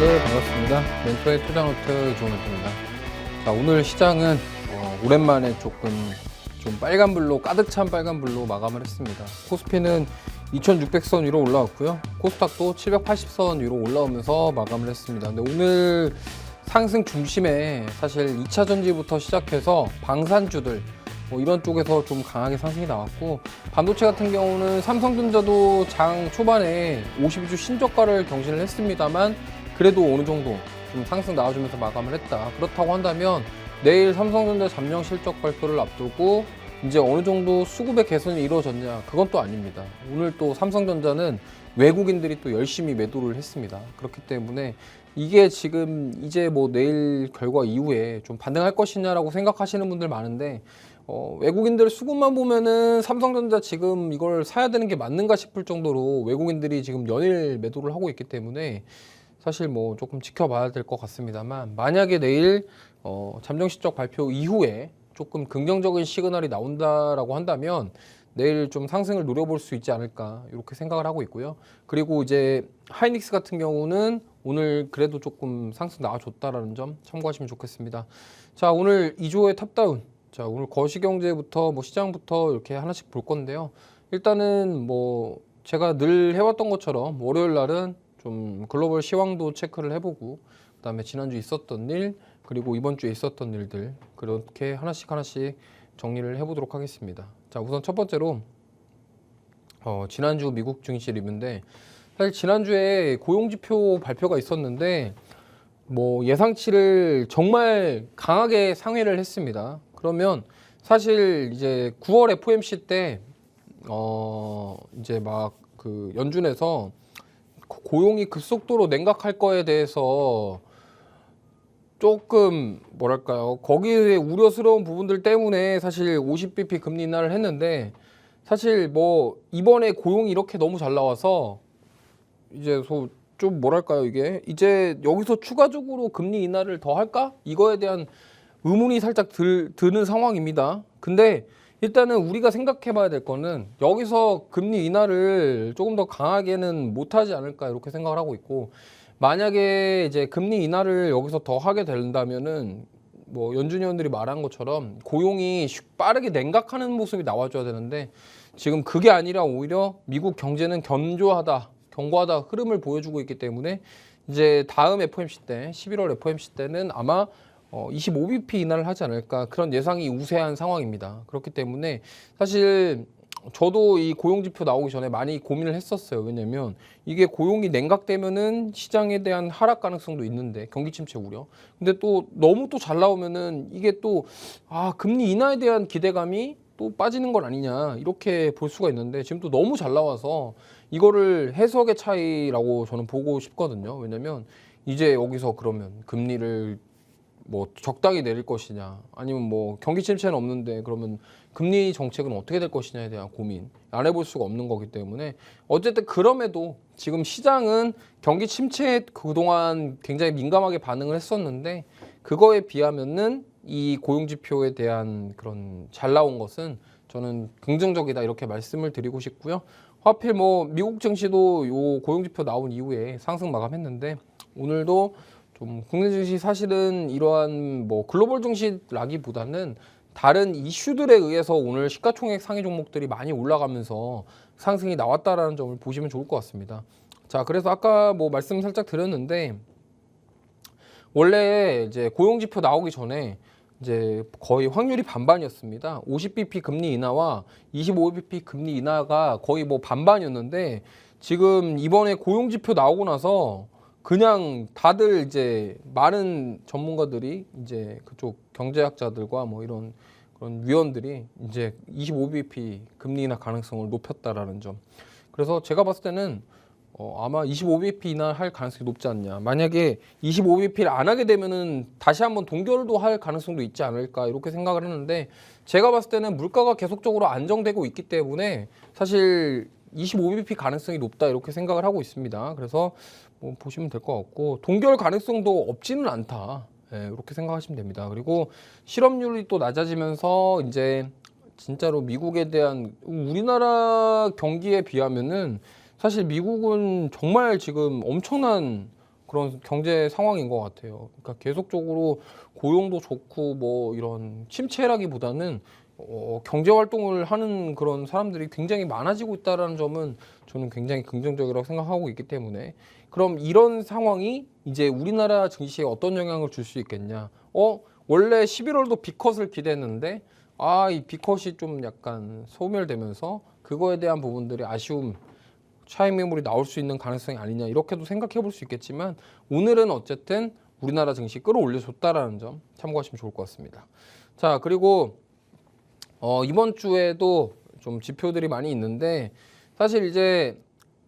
네, 반갑습니다. 멘토의 투자노트 이종호입니다. 자, 오늘 시장은 오랜만에 조금 좀 빨간불로, 가득 찬 빨간불로 마감을 했습니다. 코스피는 2600선 위로 올라왔고요. 코스닥도 780선 위로 올라오면서 마감을 했습니다. 근데 오늘 상승 중심에 사실 2차 전지부터 시작해서 방산주들 이런 쪽에서 좀 강하게 상승이 나왔고, 반도체 같은 경우는 삼성전자도 장 초반에 52주 신저가를 경신을 했습니다만 그래도 어느 정도 좀 상승 나와주면서 마감을 했다. 그렇다고 한다면 내일 삼성전자 잠정 실적 발표를 앞두고 이제 어느 정도 수급의 개선이 이루어졌냐, 그건 또 아닙니다. 오늘 또 삼성전자는 외국인들이 또 열심히 매도를 했습니다. 그렇기 때문에 이게 지금 이제 뭐 내일 결과 이후에 좀 반등할 것이냐라고 생각하시는 분들 많은데, 외국인들 수급만 보면은 삼성전자 지금 이걸 사야 되는 게 맞는가 싶을 정도로 외국인들이 지금 연일 매도를 하고 있기 때문에 사실 뭐 조금 지켜봐야 될 것 같습니다만, 만약에 내일 잠정 실적 발표 이후에 조금 긍정적인 시그널이 나온다라고 한다면 내일 좀 상승을 노려볼 수 있지 않을까, 이렇게 생각을 하고 있고요. 그리고 이제 하이닉스 같은 경우는 오늘 그래도 조금 상승 나와줬다라는 점 참고하시면 좋겠습니다. 자, 오늘 2조의 탑다운. 자, 오늘 거시경제부터 뭐 시장부터 이렇게 하나씩 볼 건데요. 일단은 뭐 제가 늘 해왔던 것처럼 월요일 날은 좀 글로벌 시황도 체크를 해보고, 그다음에 지난주 있었던 일, 그리고 이번 주에 있었던 일들, 그렇게 하나씩 정리를 해보도록 하겠습니다. 자, 우선 첫 번째로 지난주 미국 증시 리뷰인데, 사실 지난주에 고용지표 발표가 있었는데 뭐 예상치를 정말 강하게 상회를 했습니다. 그러면 사실 이제 9월 FOMC 때 이제 막 그 연준에서 고용이 급속도로 냉각할 거에 대해서 조금 뭐랄까요, 거기에 우려스러운 부분들 때문에 사실 50bp 금리 인하를 했는데, 사실 뭐 이번에 고용이 이렇게 너무 잘 나와서 이제 좀 뭐랄까요, 이게 이제 여기서 추가적으로 금리 인하를 더 할까? 이거에 대한 의문이 살짝 드는 상황입니다. 근데 일단은 우리가 생각해 봐야 될 거는 여기서 금리 인하를 조금 더 강하게는 못하지 않을까, 이렇게 생각을 하고 있고, 만약에 이제 금리 인하를 여기서 더 하게 된다면은 뭐 연준 의원들이 말한 것처럼 고용이 빠르게 냉각하는 모습이 나와줘야 되는데, 지금 그게 아니라 오히려 미국 경제는 견고하다 흐름을 보여주고 있기 때문에 이제 다음 FOMC 때, 11월 FOMC 때는 아마 25bp 인하를 하지 않을까, 그런 예상이 우세한 상황입니다. 그렇기 때문에 사실 저도 이 고용지표 나오기 전에 많이 고민을 했었어요. 왜냐면 이게 고용이 냉각되면은 시장에 대한 하락 가능성도 있는데, 경기 침체 우려. 근데 또 너무 또 잘 나오면은 이게 또 금리 인하에 대한 기대감이 또 빠지는 건 아니냐, 이렇게 볼 수가 있는데, 지금 또 너무 잘 나와서 이거를 해석의 차이라고 저는 보고 싶거든요. 왜냐면 이제 여기서 그러면 금리를 뭐 적당히 내릴 것이냐, 아니면 뭐 경기 침체는 없는데 그러면 금리 정책은 어떻게 될 것이냐에 대한 고민 안 해볼 수가 없는 거기 때문에, 어쨌든 그럼에도 지금 시장은 경기 침체에 그동안 굉장히 민감하게 반응을 했었는데, 그거에 비하면은 이 고용지표에 대한 그런 잘 나온 것은 저는 긍정적이다, 이렇게 말씀을 드리고 싶고요. 하필 뭐 미국 증시도 요 고용지표 나온 이후에 상승 마감했는데, 오늘도 좀 국내 증시 사실은 이러한 뭐 글로벌 증시라기보다는 다른 이슈들에 의해서 오늘 시가총액 상위 종목들이 많이 올라가면서 상승이 나왔다라는 점을 보시면 좋을 것 같습니다. 자, 그래서 아까 뭐 말씀 살짝 드렸는데, 원래 이제 고용지표 나오기 전에 이제 거의 확률이 반반이었습니다. 50bp 금리 인하와 25bp 금리 인하가 거의 뭐 반반이었는데, 지금 이번에 고용지표 나오고 나서 그냥 다들 이제 많은 전문가들이, 이제 그쪽 경제학자들과 뭐 이런 그런 위원들이 이제 25bp 금리 인하 가능성을 높였다라는 점. 그래서 제가 봤을 때는 아마 25bp 인하할 가능성이 높지 않냐. 만약에 25bp를 안 하게 되면은 다시 한번 동결도 할 가능성도 있지 않을까, 이렇게 생각을 했는데, 제가 봤을 때는 물가가 계속적으로 안정되고 있기 때문에 사실 25bp 가능성이 높다, 이렇게 생각을 하고 있습니다. 그래서 뭐 보시면 될 것 같고, 동결 가능성도 없지는 않다, 이렇게 생각하시면 됩니다. 그리고 실업률이 또 낮아지면서 이제 진짜로 미국에 대한, 우리나라 경기에 비하면은 사실 미국은 정말 지금 엄청난 그런 경제 상황인 것 같아요. 그러니까 계속적으로 고용도 좋고 뭐 이런 침체라기보다는 경제 활동을 하는 그런 사람들이 굉장히 많아지고 있다는 점은 저는 굉장히 긍정적이라고 생각하고 있기 때문에 그럼 이런 상황이 이제 우리나라 증시에 어떤 영향을 줄 수 있겠냐? 원래 11월도 B컷을 기대했는데 이 B컷이 좀 약간 소멸되면서 그거에 대한 부분들이 아쉬움 차익 매물이 나올 수 있는 가능성이 아니냐 이렇게도 생각해 볼 수 있겠지만 오늘은 어쨌든 우리나라 증시 끌어올려줬다라는 점 참고하시면 좋을 것 같습니다. 자, 그리고 이번 주에도 좀 지표들이 많이 있는데 사실 이제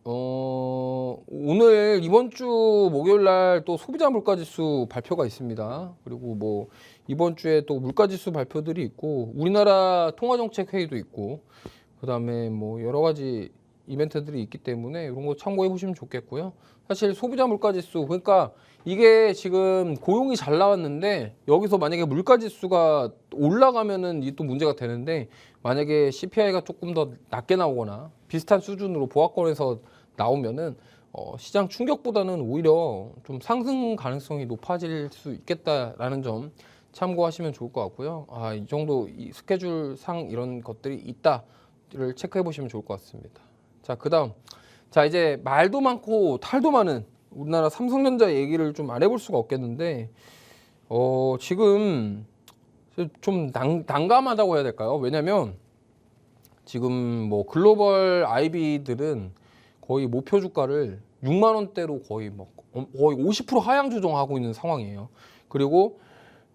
오늘 이번 주 목요일 날 또 소비자 물가지수 발표가 있습니다. 그리고 뭐 이번 주에 또 물가지수 발표들이 있고 우리나라 통화정책 회의도 있고 그다음에 뭐 여러 가지 이벤트들이 있기 때문에 이런 거 참고해 보시면 좋겠고요. 사실 소비자 물가지수 그러니까 이게 지금 고용이 잘 나왔는데 여기서 만약에 물가지수가 올라가면은 이게 또 문제가 되는데 만약에 CPI가 조금 더 낮게 나오거나 비슷한 수준으로 보합권에서 나오면은 시장 충격보다는 오히려 좀 상승 가능성이 높아질 수 있겠다라는 점 참고하시면 좋을 것 같고요. 이 정도 이 스케줄상 이런 것들이 있다를 체크해 보시면 좋을 것 같습니다. 자, 그다음 자 이제 말도 많고 탈도 많은 우리나라 삼성전자 얘기를 좀 안 해볼 수가 없겠는데 지금 좀 난감하다고 해야 될까요? 왜냐면 지금 뭐 글로벌 IB들은 거의 목표 주가를 6만 원대로 거의 50% 하향 조정하고 있는 상황이에요. 그리고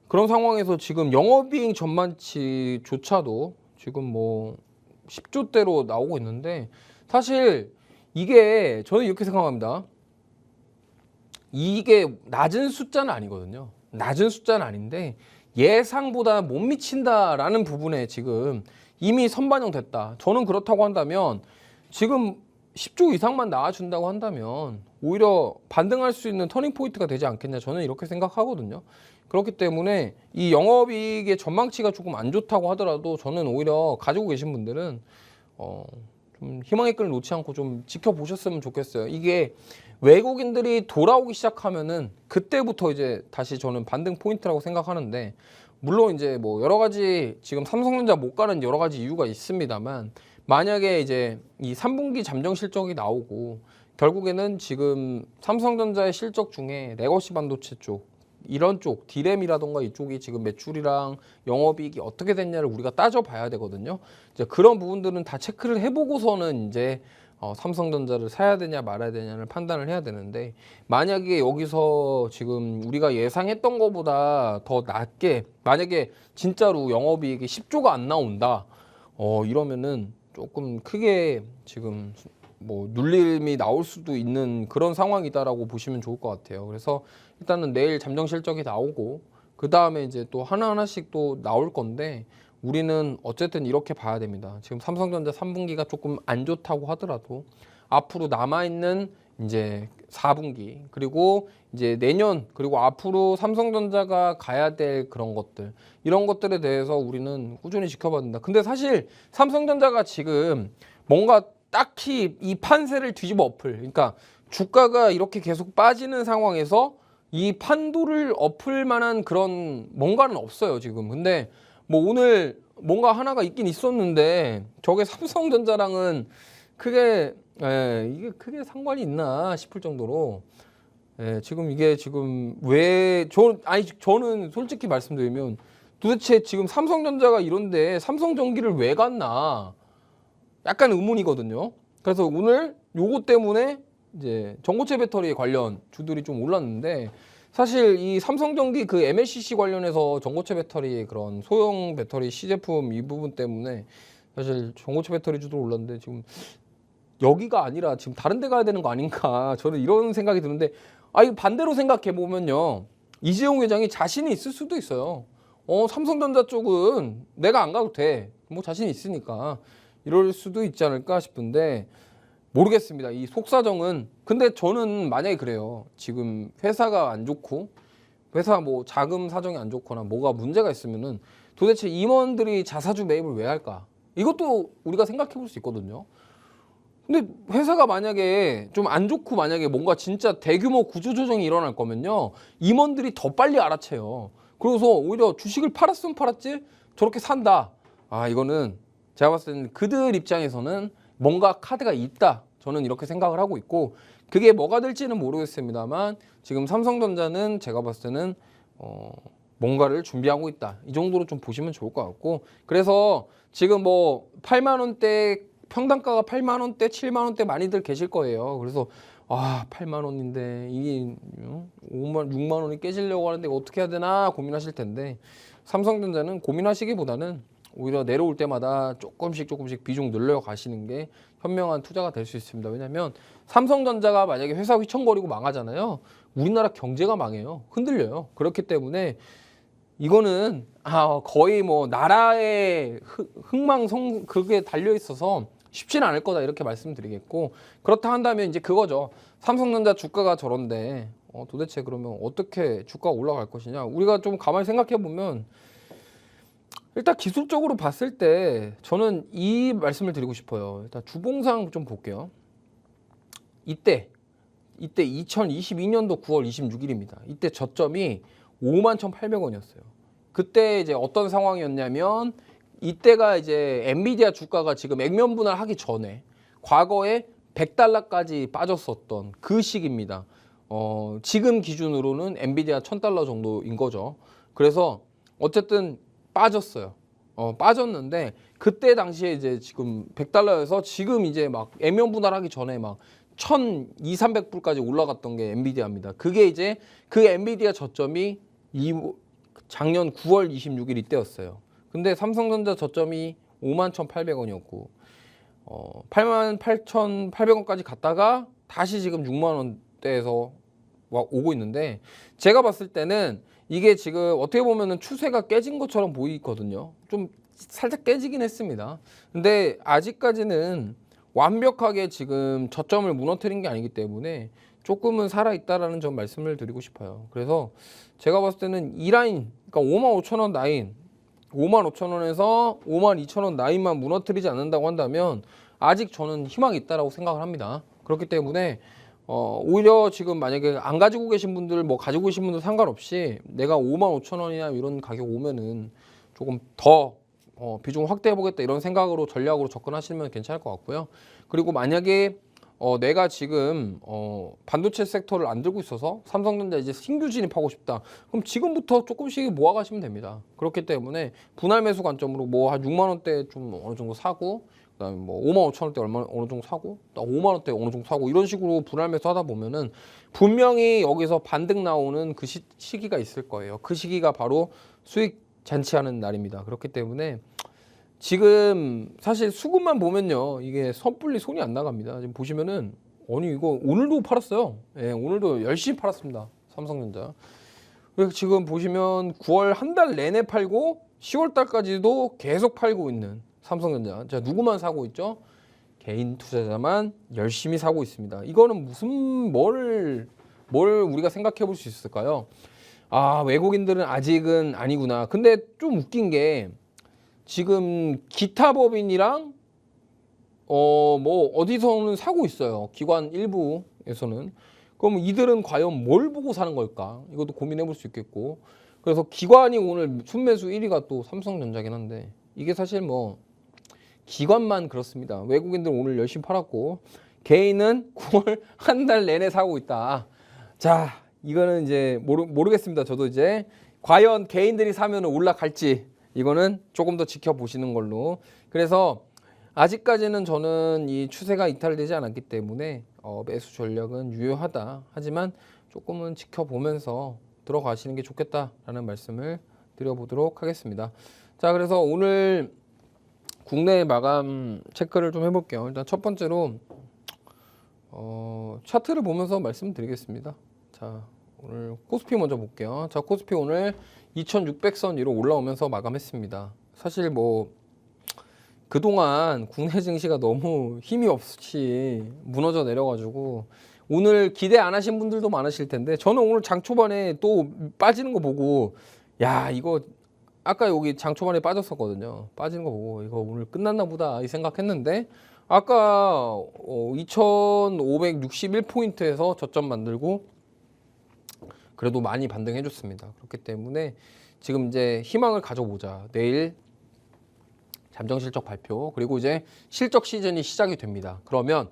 그런 상황에서 지금 영업이익 전망치조차도 지금 뭐 10조대로 나오고 있는데 사실 이게 저는 이렇게 생각합니다. 이게 낮은 숫자는 아니거든요. 낮은 숫자는 아닌데 예상보다 못 미친다라는 부분에 지금 이미 선반영됐다. 저는 그렇다고 한다면 지금 10조 이상만 나와준다고 한다면 오히려 반등할 수 있는 터닝 포인트가 되지 않겠냐. 저는 이렇게 생각하거든요. 그렇기 때문에 이 영업이익의 전망치가 조금 안 좋다고 하더라도 저는 오히려 가지고 계신 분들은 좀 희망의 끈을 놓지 않고 좀 지켜보셨으면 좋겠어요. 이게 외국인들이 돌아오기 시작하면은 그때부터 이제 다시 저는 반등 포인트라고 생각하는데 물론 이제 뭐 여러 가지 지금 삼성전자 못 가는 여러 가지 이유가 있습니다만 만약에 이제 이 3분기 잠정 실적이 나오고 결국에는 지금 삼성전자의 실적 중에 레거시 반도체 쪽 이런 쪽 디램이라던가 이쪽이 지금 매출이랑 영업이익이 어떻게 됐냐를 우리가 따져봐야 되거든요. 이제 그런 부분들은 다 체크를 해보고서는 이제 삼성전자를 사야 되냐 말아야 되냐를 판단을 해야 되는데 만약에 여기서 지금 우리가 예상했던 것보다 더 낮게 만약에 진짜로 영업이익이 10조가 안 나온다 이러면은 조금 크게 지금 뭐 눌림이 나올 수도 있는 그런 상황이다라고 보시면 좋을 것 같아요. 그래서 일단은 내일 잠정 실적이 나오고 그 다음에 이제 또 하나하나씩 또 나올 건데 우리는 어쨌든 이렇게 봐야 됩니다. 지금 삼성전자 3분기가 조금 안 좋다고 하더라도 앞으로 남아있는 이제 4분기 그리고 이제 내년 그리고 앞으로 삼성전자가 가야 될 그런 것들 이런 것들에 대해서 우리는 꾸준히 지켜봐야 된다. 근데 사실 삼성전자가 지금 뭔가 딱히 이 판세를 뒤집어 엎을 그러니까 주가가 이렇게 계속 빠지는 상황에서 이 판도를 엎을 만한 그런 뭔가는 없어요 지금. 근데 뭐 오늘 뭔가 하나가 있긴 있었는데 저게 삼성전자랑은 크게 이게 크게 상관이 있나 싶을 정도로 지금 이게 지금 왜 저는 솔직히 말씀드리면 도대체 지금 삼성전자가 이런데 삼성전기를 왜 갔나 약간 의문이거든요. 그래서 오늘 요거 때문에 이제 전고체 배터리 관련 주들이 좀 올랐는데 사실 이 삼성전기 그 MLCC 관련해서 전고체 배터리 그런 소형 배터리 시제품 이 부분 때문에 사실 전고체 배터리 주도 올랐는데 지금 여기가 아니라 지금 다른 데 가야 되는 거 아닌가 저는 이런 생각이 드는데 이거 반대로 생각해 보면요 이재용 회장이 자신이 있을 수도 있어요. 삼성전자 쪽은 내가 안 가도 돼. 뭐 자신이 있으니까 이럴 수도 있지 않을까 싶은데 모르겠습니다. 이 속사정은 근데 저는 만약에 그래요. 지금 회사가 안 좋고 회사 뭐 자금 사정이 안 좋거나 뭐가 문제가 있으면은 도대체 임원들이 자사주 매입을 왜 할까? 이것도 우리가 생각해 볼 수 있거든요. 근데 회사가 만약에 좀 안 좋고 만약에 뭔가 진짜 대규모 구조조정이 일어날 거면요. 임원들이 더 빨리 알아채요. 그래서 오히려 주식을 팔았으면 팔았지 저렇게 산다. 아 이거는 제가 봤을 때는 그들 입장에서는 뭔가 카드가 있다. 저는 이렇게 생각을 하고 있고 그게 뭐가 될지는 모르겠습니다만 지금 삼성전자는 제가 봤을 때는 뭔가를 준비하고 있다. 이 정도로 좀 보시면 좋을 것 같고 그래서 지금 뭐 8만 원대 평당가가 8만 원대, 7만 원대 많이들 계실 거예요. 그래서 아 8만 원인데 이게 5만, 6만 원이 깨지려고 하는데 어떻게 해야 되나 고민하실 텐데 삼성전자는 고민하시기보다는 오히려 내려올 때마다 조금씩 비중 늘려 가시는 게 현명한 투자가 될 수 있습니다. 왜냐하면 삼성전자가 만약에 회사 휘청거리고 망하잖아요. 우리나라 경제가 망해요. 흔들려요. 그렇기 때문에 이거는 거의 뭐 나라의 흥망성 그게 달려 있어서 쉽지는 않을 거다 이렇게 말씀드리겠고 그렇다 한다면 이제 그거죠. 삼성전자 주가가 저런데 도대체 그러면 어떻게 주가가 올라갈 것이냐 우리가 좀 가만히 생각해 보면 일단 기술적으로 봤을 때 저는 이 말씀을 드리고 싶어요. 일단 주봉상 좀 볼게요. 이때 2022년도 9월 26일입니다. 이때 저점이 51,800원이었어요. 그때 이제 어떤 상황이었냐면 이때가 이제 엔비디아 주가가 지금 액면 분할하기 전에 과거에 100달러까지 빠졌었던 그 시기입니다. 지금 기준으로는 엔비디아 1000달러 정도인 거죠. 그래서 어쨌든 빠졌어요. 빠졌는데 그때 당시에 이제 지금 100달러여서 지금 이제 막 액면 분할하기 전에 막 1,200, 300불까지 올라갔던 게 엔비디아입니다. 그게 이제 그 엔비디아 저점이 작년 9월 26일 이때였어요. 근데 삼성전자 저점이 51,800원이었고 88,800원까지 갔다가 다시 지금 6만 원대에서 오고 있는데 제가 봤을 때는 이게 지금 어떻게 보면은 추세가 깨진 것처럼 보이거든요. 좀 살짝 깨지긴 했습니다. 근데 아직까지는 완벽하게 지금 저점을 무너뜨린 게 아니기 때문에 조금은 살아있다라는 점 말씀을 드리고 싶어요. 그래서 제가 봤을 때는 이 라인, 그러니까 55,000원 라인, 55,000원에서 52,000원 라인만 무너뜨리지 않는다고 한다면 아직 저는 희망이 있다라고 생각을 합니다. 그렇기 때문에 오히려 지금 만약에 안 가지고 계신 분들 뭐 가지고 계신 분들 상관없이 내가 55,000원이나 이런 가격 오면은 조금 더 비중 확대해 보겠다 이런 생각으로 전략으로 접근하시면 괜찮을 것 같고요. 그리고 만약에 내가 지금 반도체 섹터를 안 들고 있어서 삼성전자 이제 신규 진입하고 싶다. 그럼 지금부터 조금씩 모아 가시면 됩니다. 그렇기 때문에 분할 매수 관점으로 뭐 한 6만 원대 좀 어느 정도 사고 그다음에 뭐 55,000원대 어느 정도 사고 또 5만 원대 어느 정도 사고 이런 식으로 분할 매수 하다 보면은 분명히 여기서 반등 나오는 그 시기가 있을 거예요. 그 시기가 바로 수익 잔치하는 날입니다. 그렇기 때문에 지금 사실 수급만 보면요 이게 섣불리 손이 안 나갑니다. 지금 보시면은 아니 이거 오늘도 팔았어요. 예, 오늘도 열심히 팔았습니다. 삼성전자. 그래서 지금 보시면 9월 한 달 내내 팔고 10월 달까지도 계속 팔고 있는 삼성전자. 자, 누구만 사고 있죠? 개인 투자자만 열심히 사고 있습니다. 이거는 무슨 뭘 우리가 생각해 볼 수 있을까요? 아, 외국인들은 아직은 아니구나. 근데 좀 웃긴 게 지금 기타 법인이랑 뭐 어디서는 사고 있어요. 기관 일부에서는. 그럼 이들은 과연 뭘 보고 사는 걸까? 이것도 고민해 볼 수 있겠고. 그래서 기관이 오늘 순매수 1위가 또 삼성전자긴 한데 이게 사실 뭐 기관만 그렇습니다. 외국인들 오늘 열심히 팔았고 개인은 9월 한 달 내내 사고 있다. 자, 이거는 이제 모르겠습니다. 저도 이제 과연 개인들이 사면 올라갈지 이거는 조금 더 지켜보시는 걸로. 그래서 아직까지는 저는 이 추세가 이탈되지 않았기 때문에 매수 전략은 유효하다. 하지만 조금은 지켜보면서 들어가시는 게 좋겠다라는 말씀을 드려보도록 하겠습니다. 자, 그래서 오늘 국내 마감 체크를 좀 해볼게요. 일단 첫 번째로 차트를 보면서 말씀드리겠습니다. 자, 오늘 코스피 먼저 볼게요. 자, 코스피 오늘 2600선 위로 올라오면서 마감했습니다. 사실 뭐 그동안 국내 증시가 너무 힘이 없이 무너져 내려가지고 오늘 기대 안 하신 분들도 많으실 텐데 저는 오늘 장 초반에 또 빠지는 거 보고 야 이거 아까 여기 장 초반에 빠졌었거든요. 빠지는 거 보고 이거 오늘 끝났나 보다 이 생각했는데 아까 2561포인트에서 저점 만들고 그래도 많이 반등해 줬습니다. 그렇기 때문에 지금 이제 희망을 가져보자. 내일 잠정 실적 발표 그리고 이제 실적 시즌이 시작이 됩니다. 그러면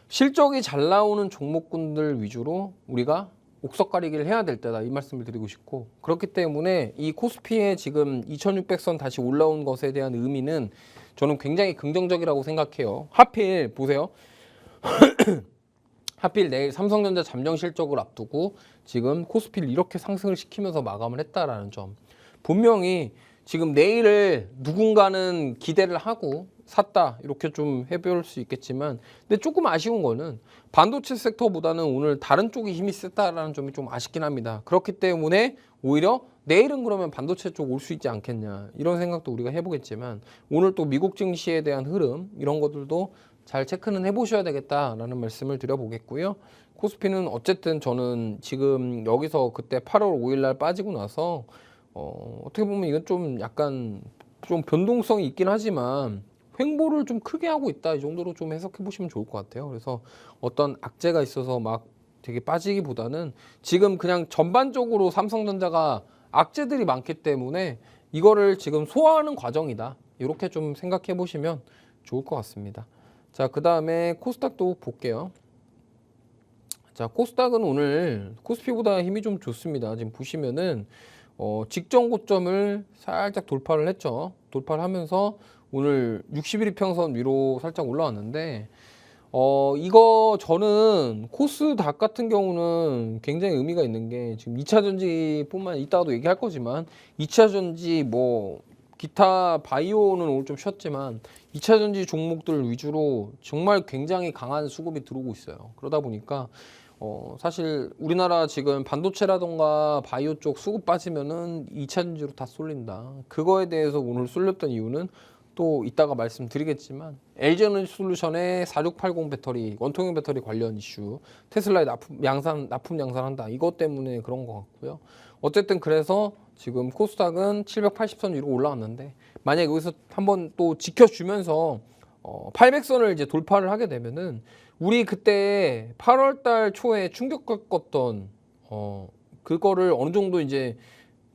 실적이 잘 나오는 종목군들 위주로 우리가 옥석가리기를 해야 될 때다 이 말씀을 드리고 싶고 그렇기 때문에 이 코스피에 지금 2600선 다시 올라온 것에 대한 의미는 저는 굉장히 긍정적이라고 생각해요. 하필 보세요. 하필 내일 삼성전자 잠정 실적을 앞두고 지금 코스피를 이렇게 상승을 시키면서 마감을 했다라는 점. 분명히 지금 내일을 누군가는 기대를 하고 샀다 이렇게 좀 해볼 수 있겠지만 근데 조금 아쉬운 거는 반도체 섹터보다는 오늘 다른 쪽이 힘이 셌다라는 점이 좀 아쉽긴 합니다. 그렇기 때문에 오히려 내일은 그러면 반도체 쪽 올 수 있지 않겠냐 이런 생각도 우리가 해보겠지만 오늘 또 미국 증시에 대한 흐름 이런 것들도 잘 체크는 해보셔야 되겠다라는 말씀을 드려보겠고요. 코스피는 어쨌든 저는 지금 여기서 그때 8월 5일 날 빠지고 나서 어떻게 보면 이건 좀 약간 좀 변동성이 있긴 하지만 횡보를 좀 크게 하고 있다 이 정도로 좀 해석해 보시면 좋을 것 같아요. 그래서 어떤 악재가 있어서 막 되게 빠지기보다는 지금 그냥 전반적으로 삼성전자가 악재들이 많기 때문에 이거를 지금 소화하는 과정이다 이렇게 좀 생각해 보시면 좋을 것 같습니다. 자, 그 다음에 코스닥도 볼게요. 자, 코스닥은 오늘 코스피보다 힘이 좀 좋습니다. 지금 보시면은 직전 고점을 살짝 돌파를 했죠. 돌파를 하면서 오늘 60일 이평선 위로 살짝 올라왔는데 이거 저는 코스닥 같은 경우는 굉장히 의미가 있는 게 지금 2차 전지뿐만 이따가도 얘기할 거지만 2차 전지 뭐 기타 바이오는 오늘 좀 쉬었지만 2차 전지 종목들 위주로 정말 굉장히 강한 수급이 들어오고 있어요. 그러다 보니까 사실 우리나라 지금 반도체라던가 바이오 쪽 수급 빠지면은 2차 전지로 다 쏠린다. 그거에 대해서 오늘 쏠렸던 이유는 또 이따가 말씀드리겠지만 LG에너지솔루션의 4680 배터리, 원통형 배터리 관련 이슈, 테슬라에 납품 양산한다. 이것 때문에 그런 것 같고요. 어쨌든 그래서 지금 코스닥은 780선 위로 올라왔는데 만약 여기서 한번 또 지켜주면서 800선을 이제 돌파를 하게 되면은 우리 그때 8월달 초에 충격받았던 그거를 어느 정도 이제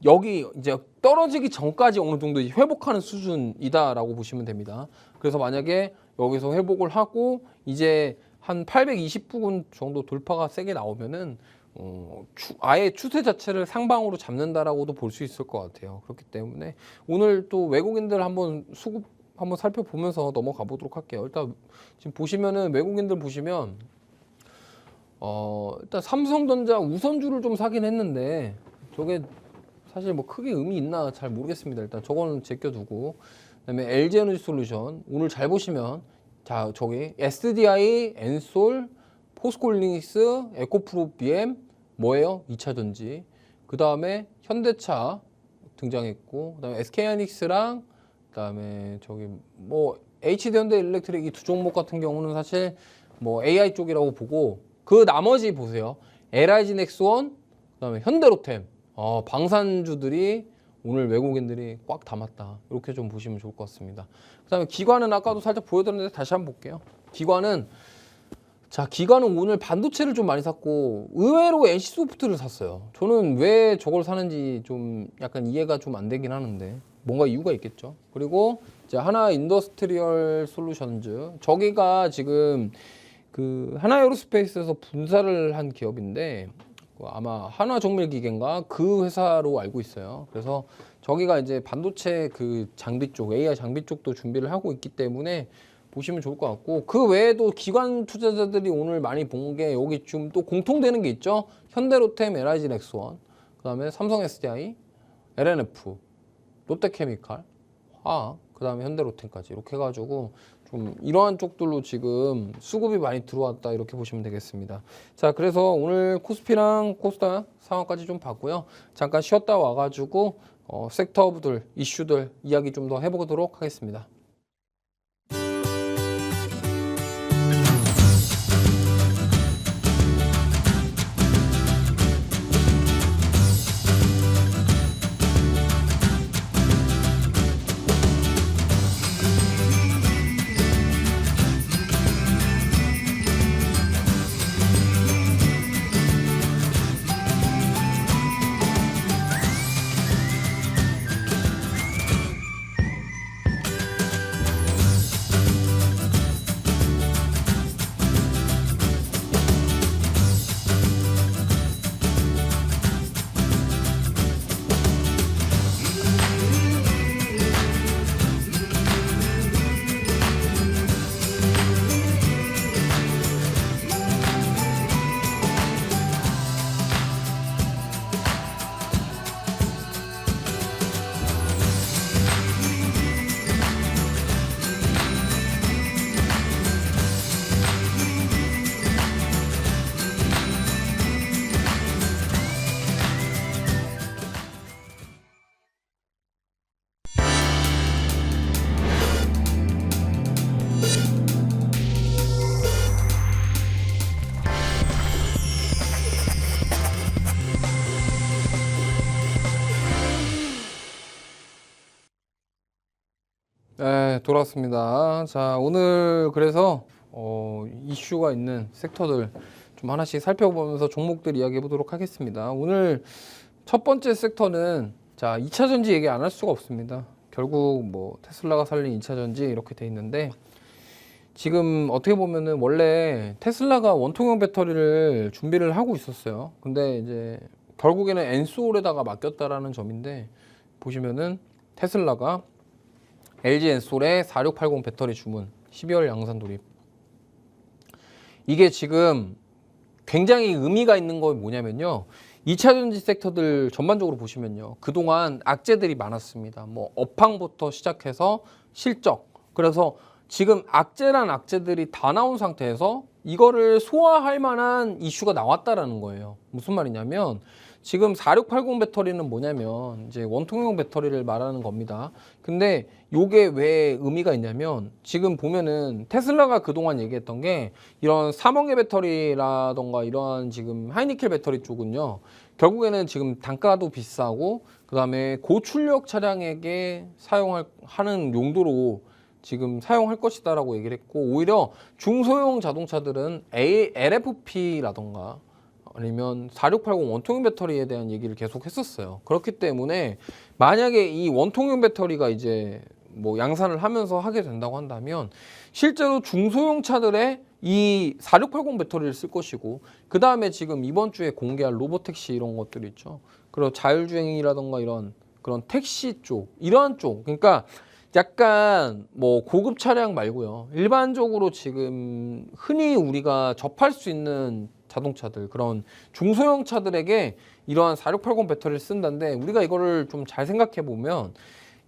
여기 이제 떨어지기 전까지 어느 정도 회복하는 수준이다라고 보시면 됩니다. 그래서 만약에 여기서 회복을 하고 이제 한 820부근 정도 돌파가 세게 나오면은 아예 추세 자체를 상방으로 잡는다라고도 볼 수 있을 것 같아요. 그렇기 때문에 오늘 또 외국인들 한번 수급 한번 살펴보면서 넘어가 보도록 할게요. 일단 지금 보시면은 외국인들 보시면 일단 삼성전자 우선주를 좀 사긴 했는데 저게 사실 뭐 크게 의미 있나 잘 모르겠습니다. 일단 저거는 제껴두고 그다음에 LG에너지솔루션 오늘 잘 보시면 자 저기 SDI, 엔솔, 포스코홀딩스, 에코프로 BM 뭐예요? 2차 전지. 그 다음에 현대차 등장했고 그다음에 SK하이닉스랑 그다음에 저기 뭐 HD현대일렉트릭 이 두 종목 같은 경우는 사실 뭐 AI 쪽이라고 보고 그 나머지 보세요. LIG 넥스원 그다음에 현대로템 방산주들이 오늘 외국인들이 꽉 담았다. 이렇게 좀 보시면 좋을 것 같습니다. 그다음에 기관은 아까도 살짝 보여드렸는데 다시 한번 볼게요. 기관은 오늘 반도체를 좀 많이 샀고 의외로 NC소프트를 샀어요. 저는 왜 저걸 사는지 좀 약간 이해가 좀 안 되긴 하는데 뭔가 이유가 있겠죠. 그리고 이제 하나 인더스트리얼 솔루션즈 저기가 지금 그 하나에어로스페이스에서 분사를 한 기업인데 아마 한화정밀기계인가 그 회사로 알고 있어요. 그래서 저기가 이제 반도체 그 장비 쪽, AI 장비 쪽도 준비를 하고 있기 때문에 보시면 좋을 것 같고 그 외에도 기관 투자자들이 오늘 많이 본 게 여기 좀 또 공통되는 게 있죠. 현대로템, LIG 넥스원, 그다음에 삼성 SDI, LNF, 롯데케미칼, 화학, 그다음에 현대로템까지 이렇게 해가지고 좀 이러한 쪽들로 지금 수급이 많이 들어왔다 이렇게 보시면 되겠습니다. 자, 그래서 오늘 코스피랑 코스닥 상황까지 좀 봤고요. 잠깐 쉬었다 와가지고 섹터들, 이슈들 이야기 좀 더 해보도록 하겠습니다. 네, 돌아왔습니다. 자, 오늘 그래서 이슈가 있는 섹터들 좀 하나씩 살펴보면서 종목들 이야기해 보도록 하겠습니다. 오늘 첫 번째 섹터는 자, 2차 전지 얘기 안 할 수가 없습니다. 결국 뭐 테슬라가 살린 2차 전지 이렇게 돼 있는데 지금 어떻게 보면은 원래 테슬라가 원통형 배터리를 준비를 하고 있었어요. 근데 이제 결국에는 엔솔에다가 맡겼다라는 점인데 보시면은 테슬라가 LG 엔솔의 4680 배터리 주문 12월 양산 돌입. 이게 지금 굉장히 의미가 있는 건 뭐냐면요. 2차 전지 섹터들 전반적으로 보시면요. 그동안 악재들이 많았습니다. 뭐 업황부터 시작해서 실적. 그래서 지금 악재란 악재들이 다 나온 상태에서 이거를 소화할 만한 이슈가 나왔다라는 거예요. 무슨 말이냐면 지금 4680 배터리는 뭐냐면 이제 원통형 배터리를 말하는 겁니다. 근데 요게 왜 의미가 있냐면 지금 보면은 테슬라가 그동안 얘기했던 게 이런 삼원계 배터리라던가 이러한 지금 하이니켈 배터리 쪽은요. 결국에는 지금 단가도 비싸고 그다음에 고출력 차량에게 사용하는 용도로 지금 사용할 것이다라고 얘기를 했고 오히려 중소형 자동차들은 LFP라던가 아니면 4680 원통형 배터리에 대한 얘기를 계속 했었어요. 그렇기 때문에 만약에 이 원통형 배터리가 이제 뭐 양산을 하면서 하게 된다고 한다면 실제로 중소형 차들의 이 4680 배터리를 쓸 것이고 그 다음에 지금 이번 주에 공개할 로보택시 이런 것들 있죠. 그리고 자율주행이라던가 이런 그런 택시 쪽 이러한 쪽 그러니까 약간 뭐 고급 차량 말고요. 일반적으로 지금 흔히 우리가 접할 수 있는 자동차들 그런 중소형 차들에게 이러한 4680 배터리를 쓴다는데 우리가 이거를 좀 잘 생각해 보면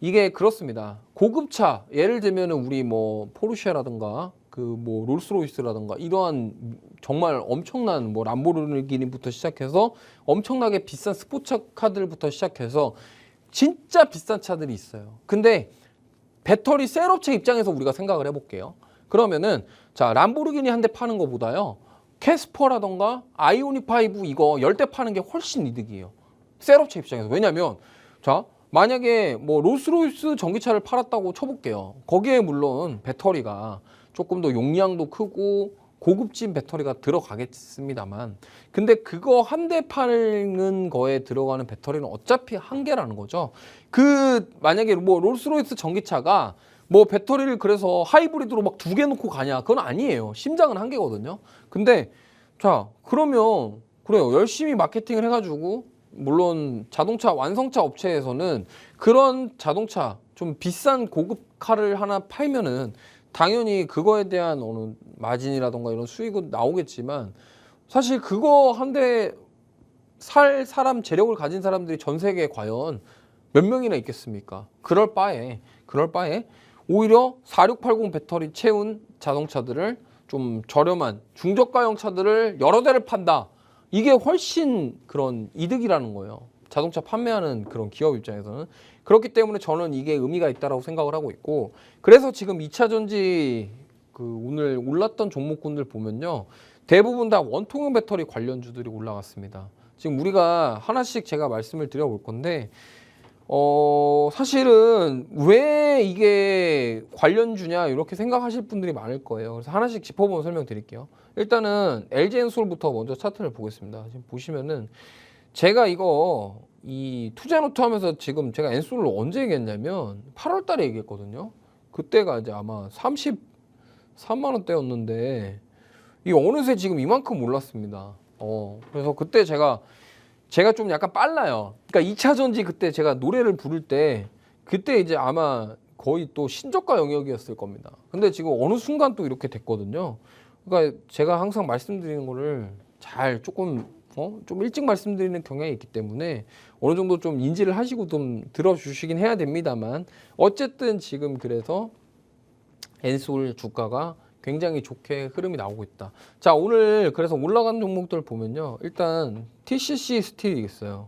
이게 그렇습니다. 고급차 예를 들면은 우리 뭐 포르쉐라든가 그 뭐 롤스로이스라든가 이러한 정말 엄청난 뭐 람보르기니부터 시작해서 엄청나게 비싼 스포츠카들부터 시작해서 진짜 비싼 차들이 있어요. 근데 배터리 셀 업체 입장에서 우리가 생각을 해볼게요. 그러면은 자 람보르기니 한 대 파는 것보다요. 캐스퍼라던가 아이오닉5 이거 10대 파는 게 훨씬 이득이에요. 셀 업체 입장에서. 왜냐면 자 만약에 뭐 롤스로이스 전기차를 팔았다고 쳐볼게요. 거기에 물론 배터리가 조금 더 용량도 크고 고급진 배터리가 들어가겠습니다만 근데 그거 한 대 파는 거에 들어가는 배터리는 어차피 한 개라는 거죠. 그 만약에 뭐 롤스로이스 전기차가 뭐 배터리를 그래서 하이브리드로 막 2개 놓고 가냐 그건 아니에요. 심장은 한 개거든요. 근데 자 그러면 그래요. 열심히 마케팅을 해가지고 물론 자동차 완성차 업체에서는 그런 자동차 좀 비싼 고급카를 하나 팔면은 당연히 그거에 대한 어느 마진이라던가 이런 수익은 나오겠지만 사실 그거 한 대 살 사람 재력을 가진 사람들이 전 세계에 과연 몇 명이나 있겠습니까? 그럴 바에 오히려 4680 배터리 채운 자동차들을 좀 저렴한 중저가형 차들을 여러 대를 판다. 이게 훨씬 그런 이득이라는 거예요. 자동차 판매하는 그런 기업 입장에서는. 그렇기 때문에 저는 이게 의미가 있다고 생각을 하고 있고 그래서 지금 2차 전지 그 오늘 올랐던 종목군들 보면요. 대부분 다 원통형 배터리 관련주들이 올라갔습니다. 지금 우리가 하나씩 제가 말씀을 드려볼 건데 사실은 왜 이게 관련주냐 이렇게 생각하실 분들이 많을 거예요. 그래서 하나씩 짚어보면 설명드릴게요. 일단은 LG 엔솔부터 먼저 차트를 보겠습니다. 지금 보시면은 제가 이거 이 투자노트 하면서 지금 제가 엔솔을 언제 얘기했냐면 8월 달에 얘기했거든요. 그때가 이제 아마 33만 원대였는데 이 어느새 지금 이만큼 올랐습니다. 그래서 그때 제가 좀 약간 빨라요. 그러니까 2차 전지 그때 제가 노래를 부를 때 그때 이제 아마 거의 또 신저가 영역이었을 겁니다. 근데 지금 어느 순간 또 이렇게 됐거든요. 그러니까 제가 항상 말씀드리는 거를 잘 조금 좀 일찍 말씀드리는 경향이 있기 때문에 어느 정도 좀 인지를 하시고 좀 들어주시긴 해야 됩니다만 어쨌든 지금 그래서 엔솔 주가가 굉장히 좋게 흐름이 나오고 있다. 자 오늘 그래서 올라간 종목들 보면요. 일단 TCC 스틸이 있어요.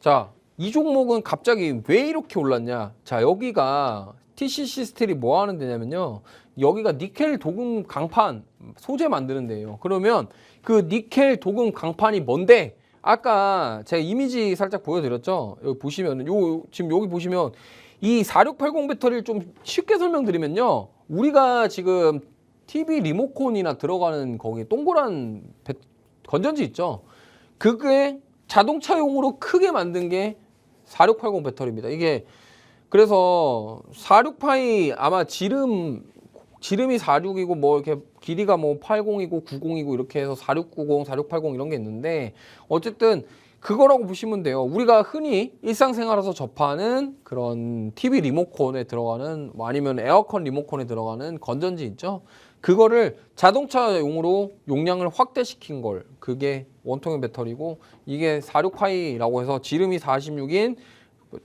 자 이 종목은 갑자기 왜 이렇게 올랐냐. 자 여기가 TCC 스틸이 뭐 하는 데냐면요. 여기가 니켈 도금 강판 소재 만드는 데예요. 그러면 그 니켈 도금 강판이 뭔데? 아까 제가 이미지 살짝 보여드렸죠. 여기 보시면은 지금 여기 보시면 이 4680 배터리를 좀 쉽게 설명드리면요. 우리가 지금 TV 리모컨이나 들어가는 거기 동그란 건전지 있죠. 그게 자동차용으로 크게 만든 게 4680 배터리입니다. 이게 그래서 46파이 아마 지름이 46이고 뭐 이렇게 길이가 뭐 80이고 90이고 이렇게 해서 4690, 4680 이런 게 있는데 어쨌든 그거라고 보시면 돼요. 우리가 흔히 일상생활에서 접하는 그런 TV 리모컨에 들어가는 뭐 아니면 에어컨 리모컨에 들어가는 건전지 있죠. 그거를 자동차용으로 용량을 확대시킨 걸 그게 원통형 배터리고 이게 46파이라고 해서 지름이 46인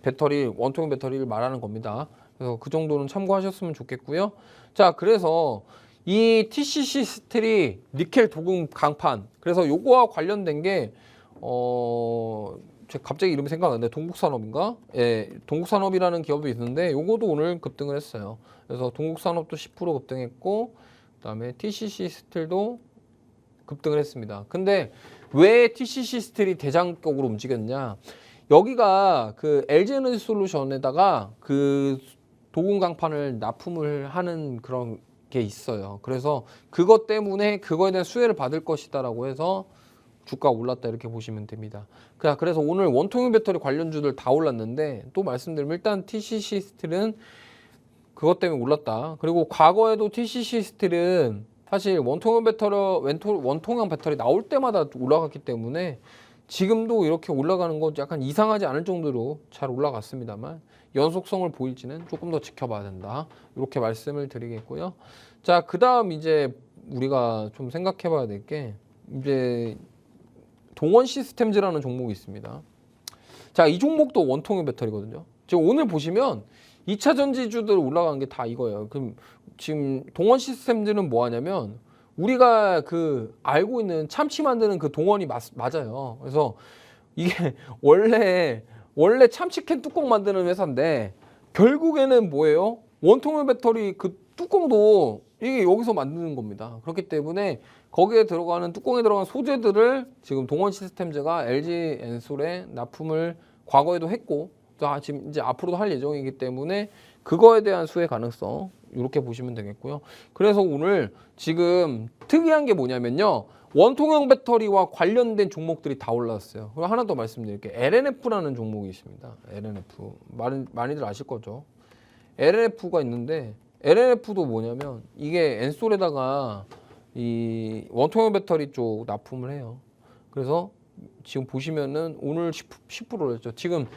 배터리 원통형 배터리를 말하는 겁니다. 그래서 그 정도는 참고하셨으면 좋겠고요. 자, 그래서 이 TCC 스틸이 니켈 도금 강판. 그래서 요거와 관련된 게 제가 갑자기 이름이 생각 안 나는데 동국산업인가? 예, 동국산업이라는 기업이 있는데 요거도 오늘 급등을 했어요. 그래서 동국산업도 10% 급등했고 그다음에 TCC 스틸도 급등을 했습니다. 근데 왜 TCC 스틸이 대장격으로 움직였냐? 여기가 그 LG에너지솔루션에다가 그 도금 강판을 납품을 하는 그런 게 있어요. 그래서 그것 때문에 그거에 대한 수혜를 받을 것이다라고 해서 주가 올랐다 이렇게 보시면 됩니다. 그래서 오늘 원통형 배터리 관련주들 다 올랐는데 또 말씀드리면 일단 TCC 스틸은 그것 때문에 올랐다. 그리고 과거에도 TCC 스틸은 사실 원통형 배터리 나올 때마다 올라갔기 때문에 지금도 이렇게 올라가는 건 약간 이상하지 않을 정도로 잘 올라갔습니다만 연속성을 보일지는 조금 더 지켜봐야 된다. 이렇게 말씀을 드리겠고요. 자, 그 다음 이제 우리가 좀 생각해 봐야 될 게 이제 동원 시스템즈라는 종목이 있습니다. 자, 이 종목도 원통형 배터리거든요. 지금 오늘 보시면 2차 전지주들 올라가는 게 다 이거예요. 그럼 지금 동원 시스템즈는 뭐 하냐면 우리가 그 알고 있는 참치 만드는 그 동원이 맞아요. 그래서 이게 원래 참치캔 뚜껑 만드는 회사인데 결국에는 뭐예요? 원통형 배터리 그 뚜껑도 이게 여기서 만드는 겁니다. 그렇기 때문에 거기에 들어가는 뚜껑에 들어가는 소재들을 지금 동원 시스템즈가 LG 엔솔에 납품을 과거에도 했고 지금 이제 앞으로도 할 예정이기 때문에 그거에 대한 수혜 가능성 이렇게 보시면 되겠고요. 그래서 오늘 지금 특이한 게 뭐냐면요. 원통형 배터리와 관련된 종목들이 다 올랐어요. 그리고 하나 더 말씀드릴게요. LNF라는 종목이 있습니다. LNF 많이들 아실 거죠. LNF가 있는데 LNF도 뭐냐면 이게 엔솔에다가 이 원통형 배터리 쪽 납품을 해요. 그래서 지금 보시면은 오늘 10%를 했죠. 지금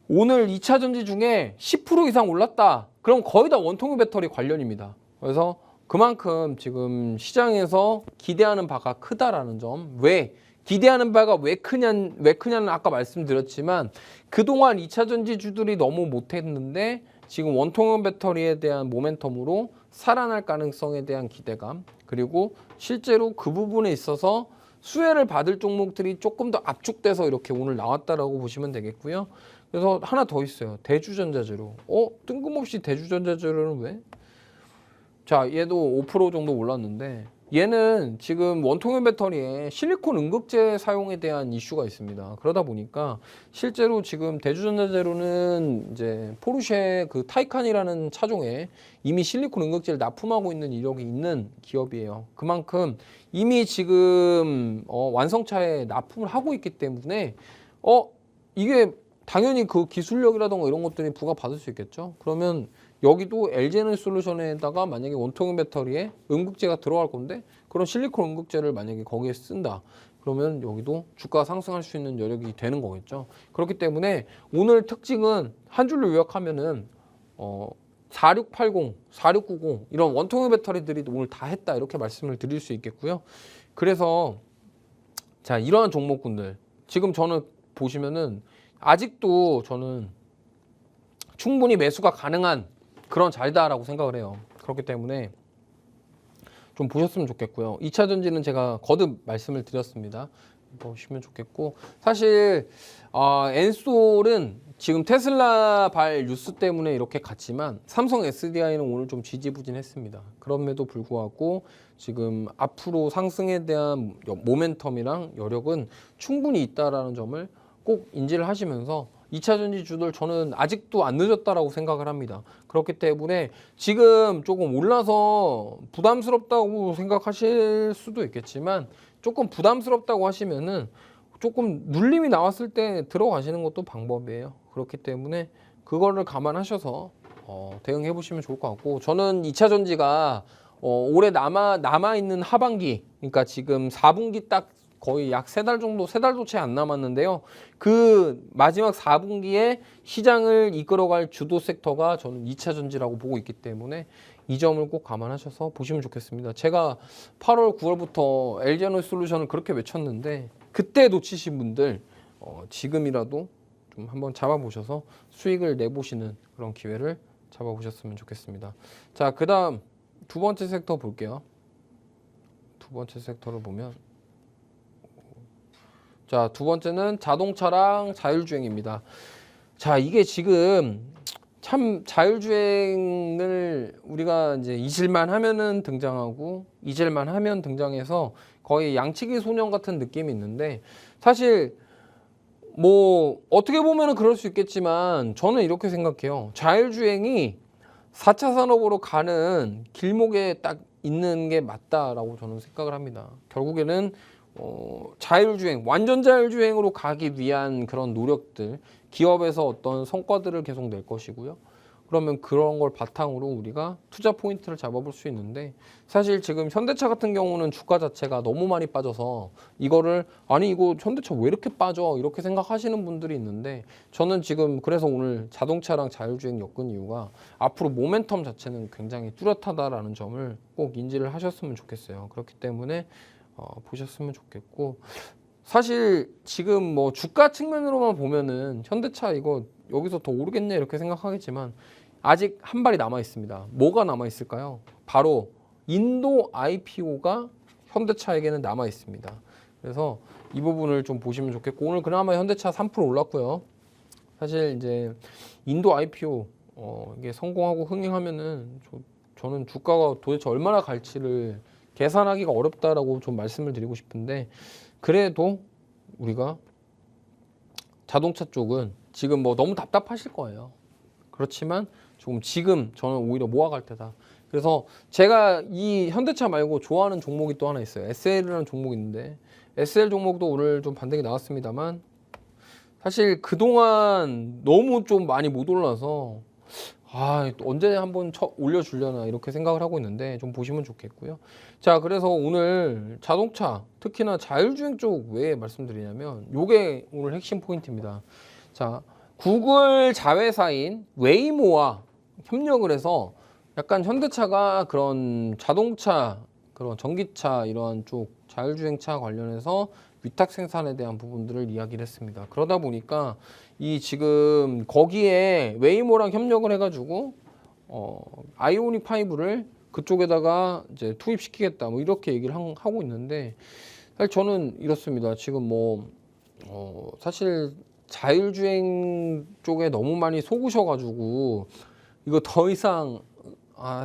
오늘 2차 전지 중에 10% 이상 올랐다. 그럼 거의 다 원통형 배터리 관련입니다. 그래서 그만큼 지금 시장에서 기대하는 바가 크다라는 점. 왜? 기대하는 바가 왜 크냐는 아까 말씀드렸지만 그동안 2차 전지주들이 너무 못했는데 지금 원통형 배터리에 대한 모멘텀으로 살아날 가능성에 대한 기대감 그리고 실제로 그 부분에 있어서 수혜를 받을 종목들이 조금 더 압축돼서 이렇게 오늘 나왔다라고 보시면 되겠고요. 그래서 하나 더 있어요. 대주전자재료. 뜬금없이 대주전자재료는 왜? 자, 얘도 5% 정도 올랐는데 얘는 지금 원통형 배터리에 실리콘 응급제 사용에 대한 이슈가 있습니다. 그러다 보니까 실제로 지금 대주전자재료는 이제 포르쉐 그 타이칸이라는 차종에 이미 실리콘 응급제를 납품하고 있는 이력이 있는 기업이에요. 그만큼 이미 지금 완성차에 납품을 하고 있기 때문에 이게 당연히 그 기술력이라던가 이런 것들이 부과받을 수 있겠죠. 그러면 여기도 LG에너지솔루션에다가 만약에 원통형 배터리에 응급제가 들어갈 건데 그런 실리콘 응급제를 만약에 거기에 쓴다. 그러면 여기도 주가가 상승할 수 있는 여력이 되는 거겠죠. 그렇기 때문에 오늘 특징은 한 줄로 요약하면은 4680, 4690 이런 원통형 배터리들이 오늘 다 했다 이렇게 말씀을 드릴 수 있겠고요. 그래서 자, 이러한 종목군들 지금 저는 보시면은 아직도 저는 충분히 매수가 가능한 그런 자리다라고 생각을 해요. 그렇기 때문에 좀 보셨으면 좋겠고요. 2차 전지는 제가 거듭 말씀을 드렸습니다. 보시면 좋겠고 사실 엔솔은 지금 테슬라발 뉴스 때문에 이렇게 갔지만 삼성 SDI는 오늘 좀 지지부진했습니다. 그럼에도 불구하고 지금 앞으로 상승에 대한 모멘텀이랑 여력은 충분히 있다라는 점을 꼭 인지를 하시면서 2차 전지주들 저는 아직도 안 늦었다라고 생각을 합니다. 그렇기 때문에 지금 조금 올라서 부담스럽다고 생각하실 수도 있겠지만 조금 부담스럽다고 하시면은 조금 눌림이 나왔을 때 들어가시는 것도 방법이에요. 그렇기 때문에 그거를 감안하셔서 대응해 보시면 좋을 것 같고, 저는 2차 전지가 올해 남아 있는 하반기, 그러니까 지금 4분기 딱 거의 약 3달 정도, 3달도 채 안 남았는데요. 그 마지막 4분기에 시장을 이끌어갈 주도 섹터가 저는 2차 전지라고 보고 있기 때문에 이 점을 꼭 감안하셔서 보시면 좋겠습니다. 제가 8월, 9월부터 LG에너지솔루션을 그렇게 외쳤는데 그때 놓치신 분들 지금이라도 좀 한번 잡아보셔서 수익을 내보시는 그런 기회를 잡아보셨으면 좋겠습니다. 자, 그 다음 두 번째 섹터 볼게요. 두 번째 섹터를 보면, 자, 두 번째는 자동차랑 자율주행입니다. 자, 이게 지금 참 자율주행을 우리가 이제 잊을만 하면은 등장하고 잊을만 하면 등장해서 거의 양치기 소년 같은 느낌이 있는데, 사실 뭐 어떻게 보면은 그럴 수 있겠지만 저는 이렇게 생각해요. 자율주행이 4차 산업으로 가는 길목에 딱 있는 게 맞다라고 저는 생각을 합니다. 결국에는 자율주행, 완전 자율주행으로 가기 위한 그런 노력들, 기업에서 어떤 성과들을 계속 낼 것이고요. 그러면 그런 걸 바탕으로 우리가 투자 포인트를 잡아볼 수 있는데, 사실 지금 현대차 같은 경우는 주가 자체가 너무 많이 빠져서 이거를 아니 이거 현대차 왜 이렇게 빠져 이렇게 생각하시는 분들이 있는데, 저는 지금 그래서 오늘 자동차랑 자율주행 엮은 이유가 앞으로 모멘텀 자체는 굉장히 뚜렷하다라는 점을 꼭 인지를 하셨으면 좋겠어요. 그렇기 때문에 보셨으면 좋겠고, 사실 지금 뭐 주가 측면으로만 보면은 현대차 이거 여기서 더 오르겠냐 이렇게 생각하겠지만 아직 한 발이 남아 있습니다. 뭐가 남아 있을까요? 바로 인도 IPO가 현대차에게는 남아 있습니다. 그래서 이 부분을 좀 보시면 좋겠고, 오늘 그나마 현대차 3% 올랐고요. 사실 이제 인도 IPO 이게 성공하고 흥행하면은 저는 주가가 도대체 얼마나 갈지를 계산하기가 어렵다라고 좀 말씀을 드리고 싶은데, 그래도 우리가 자동차 쪽은 지금 뭐 너무 답답하실 거예요. 그렇지만 지금 저는 오히려 모아갈 때다. 그래서 제가 이 현대차 말고 좋아하는 종목이 또 하나 있어요. SL이라는 종목이 있는데 SL 종목도 오늘 좀 반등이 나왔습니다만 사실 그동안 너무 좀 많이 못 올라서 언제 한번 올려주려나 이렇게 생각을 하고 있는데 좀 보시면 좋겠고요. 자, 그래서 오늘 자동차 특히나 자율주행 쪽 왜 말씀드리냐면 요게 오늘 핵심 포인트입니다. 자, 구글 자회사인 웨이모와 협력을 해서 약간 현대차가 그런 자동차, 그런 전기차 이러한 쪽 자율주행차 관련해서 위탁 생산에 대한 부분들을 이야기를 했습니다. 그러다 보니까 이 지금 거기에 웨이모랑 협력을 해가지고 아이오닉 5를 그쪽에다가 이제 투입시키겠다 뭐 이렇게 얘기를 하고 있는데, 사실 저는 이렇습니다. 지금 뭐 사실 자율주행 쪽에 너무 많이 속으셔가지고 이거 더 이상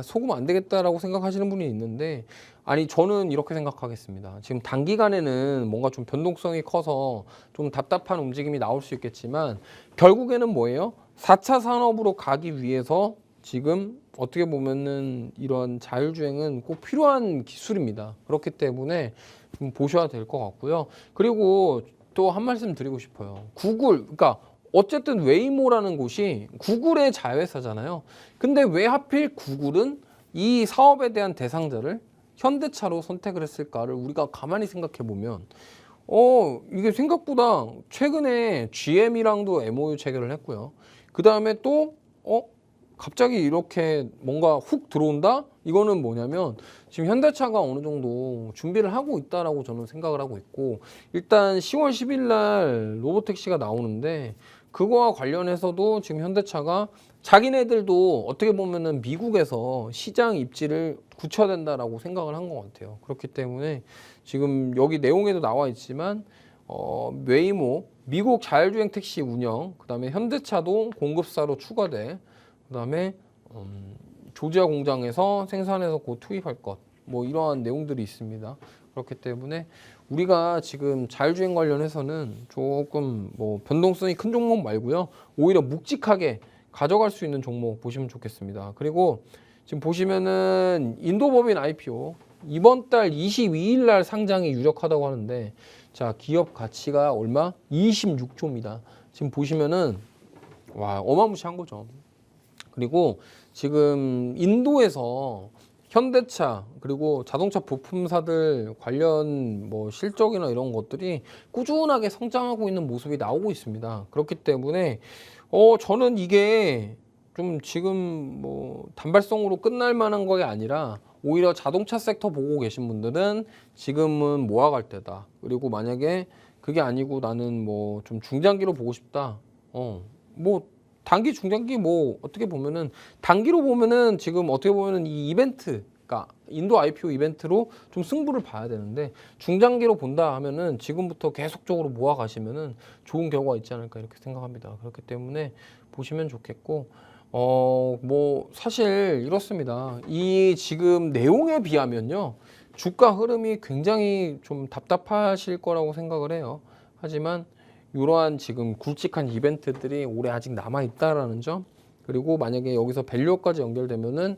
속으면 안 되겠다라고 생각하시는 분이 있는데, 아니 저는 이렇게 생각하겠습니다. 지금 단기간에는 뭔가 좀 변동성이 커서 좀 답답한 움직임이 나올 수 있겠지만 결국에는 뭐예요? 4차 산업으로 가기 위해서 지금 어떻게 보면은 이런 자율주행은 꼭 필요한 기술입니다. 그렇기 때문에 좀 보셔야 될 것 같고요. 그리고 또 한 말씀 드리고 싶어요. 구글, 그러니까 어쨌든 웨이모라는 곳이 구글의 자회사잖아요. 근데 왜 하필 구글은 이 사업에 대한 대상자를 현대차로 선택을 했을까를 우리가 가만히 생각해 보면 이게 생각보다 최근에 GM이랑도 MOU 체결을 했고요. 그 다음에 또 갑자기 이렇게 뭔가 훅 들어온다? 이거는 뭐냐면 지금 현대차가 어느 정도 준비를 하고 있다라고 저는 생각을 하고 있고, 일단 10월 10일 날 로보택시가 나오는데 그거와 관련해서도 지금 현대차가 자기네들도 어떻게 보면은 미국에서 시장 입지를 굳혀야 된다라고 생각을 한 것 같아요. 그렇기 때문에 지금 여기 내용에도 나와 있지만 웨이모, 미국 자율주행 택시 운영, 그 다음에 현대차도 공급사로 추가돼, 그 다음에 조지아 공장에서 생산해서 곧 투입할 것, 뭐 이러한 내용들이 있습니다. 그렇기 때문에 우리가 지금 자율주행 관련해서는 조금 뭐 변동성이 큰 종목 말고요. 오히려 묵직하게 가져갈 수 있는 종목 보시면 좋겠습니다. 그리고 지금 보시면은 인도법인 IPO 이번 달 22일 날 상장이 유력하다고 하는데 자, 기업 가치가 얼마? 26조입니다. 지금 보시면은 와, 어마무시한 거죠. 그리고 지금 인도에서 현대차 그리고 자동차 부품사들 관련 뭐 실적이나 이런 것들이 꾸준하게 성장하고 있는 모습이 나오고 있습니다. 그렇기 때문에 저는 이게 좀 지금 뭐 단발성으로 끝날 만한 것이 아니라 오히려 자동차 섹터 보고 계신 분들은 지금은 모아갈 때다. 그리고 만약에 그게 아니고 나는 뭐 좀 중장기로 보고 싶다. 뭐 단기, 중장기 뭐 어떻게 보면은 단기로 보면은 지금 어떻게 보면은 이 이벤트, 그러니까 인도 IPO 이벤트로 좀 승부를 봐야 되는데 중장기로 본다 하면은 지금부터 계속적으로 모아 가시면은 좋은 결과가 있지 않을까 이렇게 생각합니다. 그렇기 때문에 보시면 좋겠고 뭐 사실 이렇습니다. 이 지금 내용에 비하면요. 주가 흐름이 굉장히 좀 답답하실 거라고 생각을 해요. 하지만 이러한 지금 굵직한 이벤트들이 올해 아직 남아 있다라는 점, 그리고 만약에 여기서 밸류까지 연결되면은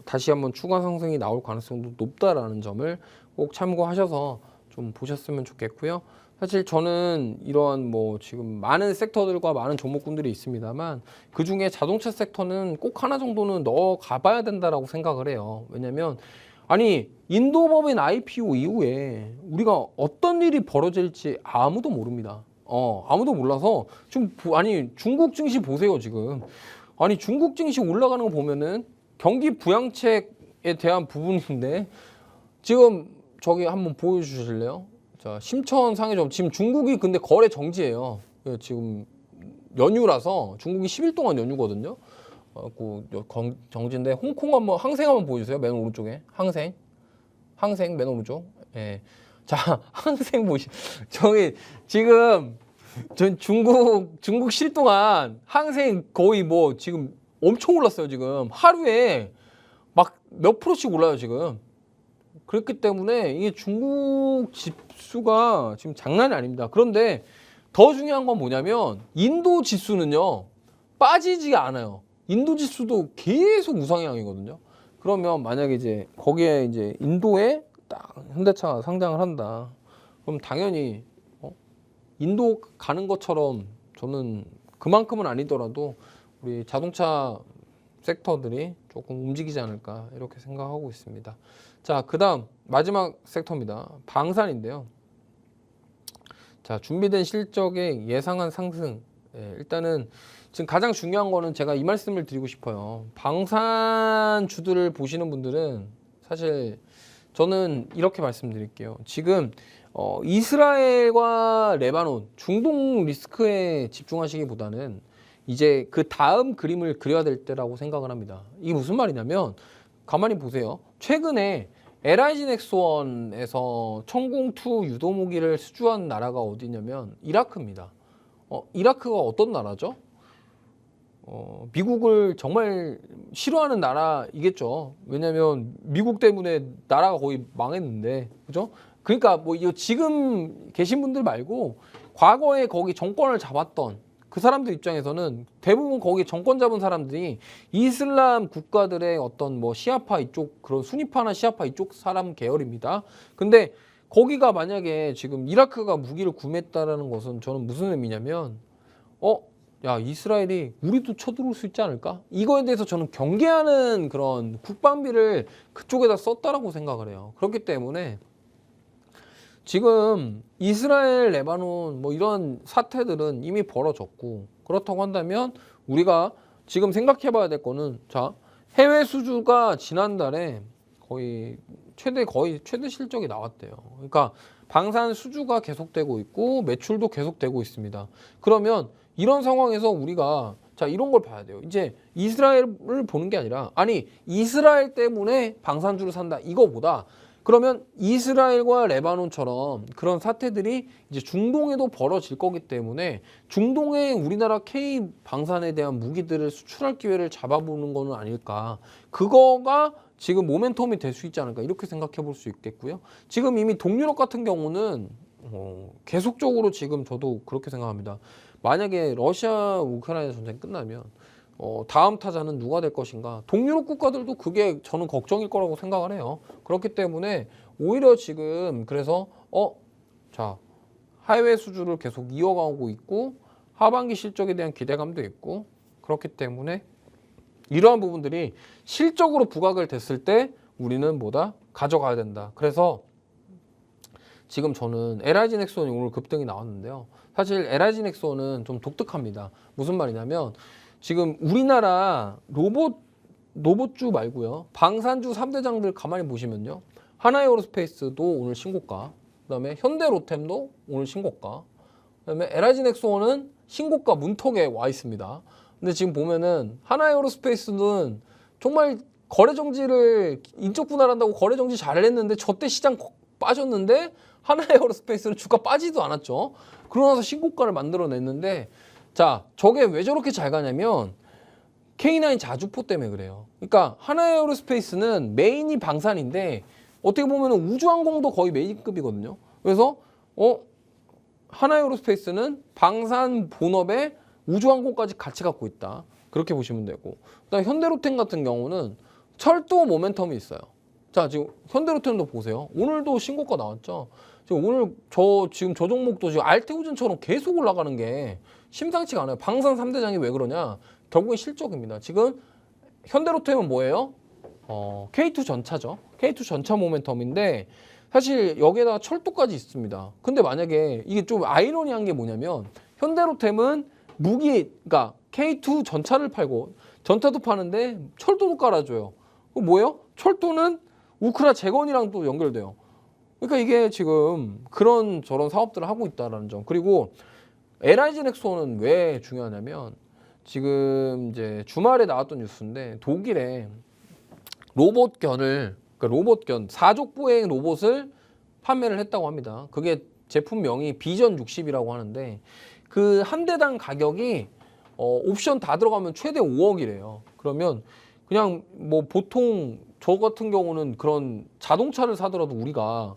다시 한번 추가 상승이 나올 가능성도 높다라는 점을 꼭 참고하셔서 좀 보셨으면 좋겠고요. 사실 저는 이러한 뭐 지금 많은 섹터들과 많은 종목군들이 있습니다만 그 중에 자동차 섹터는 꼭 하나 정도는 넣어 가봐야 된다라고 생각을 해요. 왜냐면 아니 인도법인 IPO 이후에 우리가 어떤 일이 벌어질지 아무도 모릅니다. 아무도 몰라서 지금 아니 중국 증시 보세요 지금. 아니 중국 증시 올라가는 거 보면은 경기 부양책에 대한 부분인데 지금 저기 한번 보여주실래요? 자, 심천 상해점 지금 중국이 근데 거래 정지예요. 지금 연휴라서 중국이 10일 동안 연휴거든요. 정지인데 홍콩 한번 항생 한번 보여주세요. 맨 오른쪽에 항생 맨 오른쪽. 예. 자, 항생 보시. 저기 지금 전 중국 실 동안 항생 거의 뭐 지금 엄청 올랐어요. 지금 하루에 막 몇 프로씩 올라요 지금. 그렇기 때문에 이게 중국 지수가 지금 장난이 아닙니다. 그런데 더 중요한 건 뭐냐면 인도 지수는요 빠지지 않아요. 인도 지수도 계속 우상향이거든요. 그러면 만약에 이제 거기에 이제 인도에 딱 현대차가 상장을 한다. 그럼 당연히 인도 가는 것처럼 저는 그만큼은 아니더라도 우리 자동차 섹터들이 조금 움직이지 않을까 이렇게 생각하고 있습니다. 자, 그다음 마지막 섹터입니다. 방산인데요. 자, 준비된 실적의 예상한 상승. 일단은 지금 가장 중요한 거는 제가 이 말씀을 드리고 싶어요. 방산주들을 보시는 분들은 사실 저는 이렇게 말씀드릴게요. 지금 이스라엘과 레바논, 중동 리스크에 집중하시기보다는 이제 그 다음 그림을 그려야 될 때라고 생각을 합니다. 이게 무슨 말이냐면 가만히 보세요. 최근에 LIG 넥스원에서 천공2 유도무기를 수주한 나라가 어디냐면 이라크입니다. 이라크가 어떤 나라죠? 미국을 정말 싫어하는 나라이겠죠. 왜냐면 미국 때문에 나라가 거의 망했는데, 그죠? 그러니까 뭐 이거 지금 계신 분들 말고 과거에 거기 정권을 잡았던 그 사람들 입장에서는 대부분 거기 정권 잡은 사람들이 이슬람 국가들의 어떤 뭐 시아파 이쪽 그런 수니파나 시아파 이쪽 사람 계열입니다. 근데 거기가 만약에 지금 이라크가 무기를 구매했다라는 것은 저는 무슨 의미냐면 야, 이스라엘이 우리도 쳐들어올 수 있지 않을까? 이거에 대해서 저는 경계하는 그런 국방비를 그쪽에다 썼다라고 생각을 해요. 그렇기 때문에 지금 이스라엘, 레바논 뭐 이런 사태들은 이미 벌어졌고 그렇다고 한다면 우리가 지금 생각해 봐야 될 거는 자, 해외 수주가 지난달에 거의 최대 실적이 나왔대요. 그러니까 방산 수주가 계속되고 있고 매출도 계속되고 있습니다. 그러면 이런 상황에서 우리가 자 이런 걸 봐야 돼요. 이제 이스라엘을 보는 게 아니라 아니 이스라엘 때문에 방산주를 산다 이거보다 그러면 이스라엘과 레바논처럼 그런 사태들이 이제 중동에도 벌어질 거기 때문에 중동에 우리나라 K 방산에 대한 무기들을 수출할 기회를 잡아보는 거는 아닐까. 그거가 지금 모멘텀이 될 수 있지 않을까 이렇게 생각해 볼 수 있겠고요. 지금 이미 동유럽 같은 경우는 계속적으로 지금 저도 그렇게 생각합니다. 만약에 러시아 우크라이나 전쟁 끝나면 다음 타자는 누가 될 것인가? 동유럽 국가들도 그게 저는 걱정일 거라고 생각을 해요. 그렇기 때문에 오히려 지금 그래서 자 하회 수주를 계속 이어가고 있고 하반기 실적에 대한 기대감도 있고 그렇기 때문에 이러한 부분들이 실적으로 부각을 됐을 때 우리는 뭐다? 가져가야 된다. 그래서 지금 저는 LIG 넥슨이 오늘 급등이 나왔는데요. 사실 LIG 넥슨은 좀 독특합니다. 무슨 말이냐면 지금 우리나라 로봇주 말고요. 방산주 3대장들 가만히 보시면요. 하나에어로스페이스도 오늘 신고가, 그다음에 현대로템도 오늘 신고가, 그다음에 LIG 넥슨은 신고가 문턱에 와 있습니다. 근데 지금 보면은 하나에어로스페이스는 정말 거래 정지를 인적 분할한다고 거래 정지 잘 했는데 저때 시장 빠졌는데 하나에어로스페이스는 주가 빠지도 않았죠. 그러고 나서 신고가를 만들어냈는데 자 저게 왜 저렇게 잘 가냐면 K9 자주포 때문에 그래요. 그러니까 하나에어로스페이스는 메인이 방산인데 어떻게 보면 우주항공도 거의 메인급이거든요. 그래서 하나에어로스페이스는 방산 본업에 우주항공까지 같이 갖고 있다. 그렇게 보시면 되고 그다음에 현대로템 같은 경우는 철도 모멘텀이 있어요. 자 지금 현대로템도 보세요. 오늘도 신고가 나왔죠. 지금 오늘 지금 저 종목도 지금 알테오젠처럼 계속 올라가는 게 심상치가 않아요. 방산 3대장이 왜 그러냐? 결국엔 실적입니다. 지금 현대로템은 뭐예요? K2 전차죠. K2 전차 모멘텀인데 사실 여기에다가 철도까지 있습니다. 근데 만약에 이게 좀 아이러니한 게 뭐냐면 현대로템은 그러니까 K2 전차를 팔고 전차도 파는데 철도도 깔아줘요. 그거 뭐예요? 철도는 우크라 재건이랑 또 연결돼요. 그러니까 이게 지금 그런 저런 사업들을 하고 있다라는 점. 그리고 LIG 넥슨은 왜 중요하냐면 지금 이제 주말에 나왔던 뉴스인데 독일에 로봇견 사족 보행 로봇을 판매를 했다고 합니다. 그게 제품명이 비전 60이라고 하는데 그 한 대당 가격이 옵션 다 들어가면 최대 5억이래요. 그러면 그냥 뭐 보통 저 같은 경우는 그런 자동차를 사더라도 우리가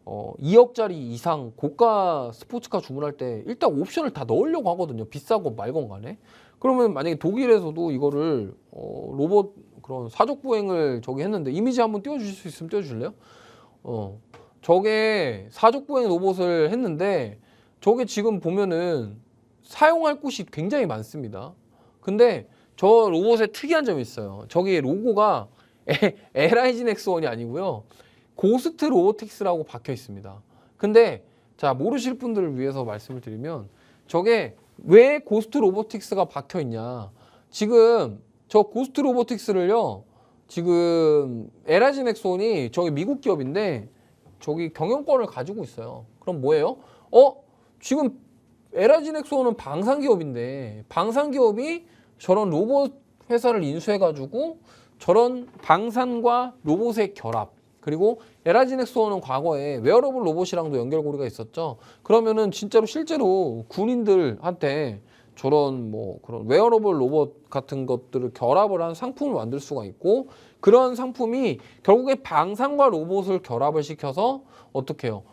2억짜리 이상 고가 스포츠카 주문할 때 일단 옵션을 다 넣으려고 하거든요. 비싸고 말건 간에. 그러면 만약에 독일에서도 이거를 로봇 그런 사족 보행을 저기 했는데 이미지 한번 띄워주실 수 있으면 띄워줄래요? 저게 사족 보행 로봇을 했는데 저게 지금 보면은 사용할 곳이 굉장히 많습니다. 근데 저 로봇에 특이한 점이 있어요. 저기 로고가 LIG 넥슨이 아니고요. 고스트 로보틱스라고 박혀 있습니다. 근데 자 모르실 분들을 위해서 말씀을 드리면 저게 왜 고스트 로보틱스가 박혀 있냐? 지금 저 고스트 로보틱스를요. 지금 LIG 넥슨이 저기 미국 기업인데 저기 경영권을 가지고 있어요. 그럼 뭐예요? 지금 LIG 넥슨은 방산 기업인데 방산 기업이 저런 로봇 회사를 인수해가지고 저런 방산과 로봇의 결합 그리고 LIG 넥슨은 과거에 웨어러블 로봇이랑도 연결고리가 있었죠. 그러면은 진짜로 실제로 군인들한테 저런 뭐 그런 웨어러블 로봇 같은 것들을 결합을 한 상품을 만들 수가 있고 그런 상품이 결국에 방산과 로봇을 결합을 시켜서 어떻게 해요?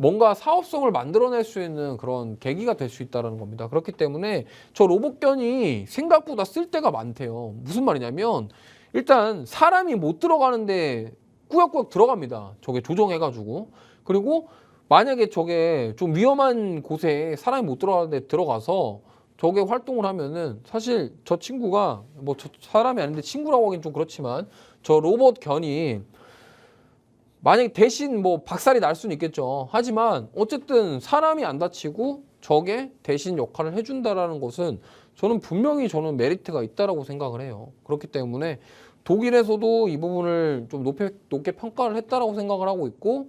뭔가 사업성을 만들어낼 수 있는 그런 계기가 될 수 있다는 겁니다. 그렇기 때문에 저 로봇견이 생각보다 쓸데가 많대요. 무슨 말이냐면 일단 사람이 못 들어가는데 꾸역꾸역 들어갑니다. 저게 조정해가지고. 그리고 만약에 저게 좀 위험한 곳에 사람이 못 들어가는데 들어가서 저게 활동을 하면은 사실 저 친구가 뭐 저 사람이 아닌데 친구라고 하긴 좀 그렇지만 저 로봇견이 만약에 대신 뭐 박살이 날 수는 있겠죠. 하지만 어쨌든 사람이 안 다치고 저게 대신 역할을 해준다라는 것은 저는 분명히 메리트가 있다라고 생각을 해요. 그렇기 때문에 독일에서도 이 부분을 좀 높게 평가를 했다라고 생각을 하고 있고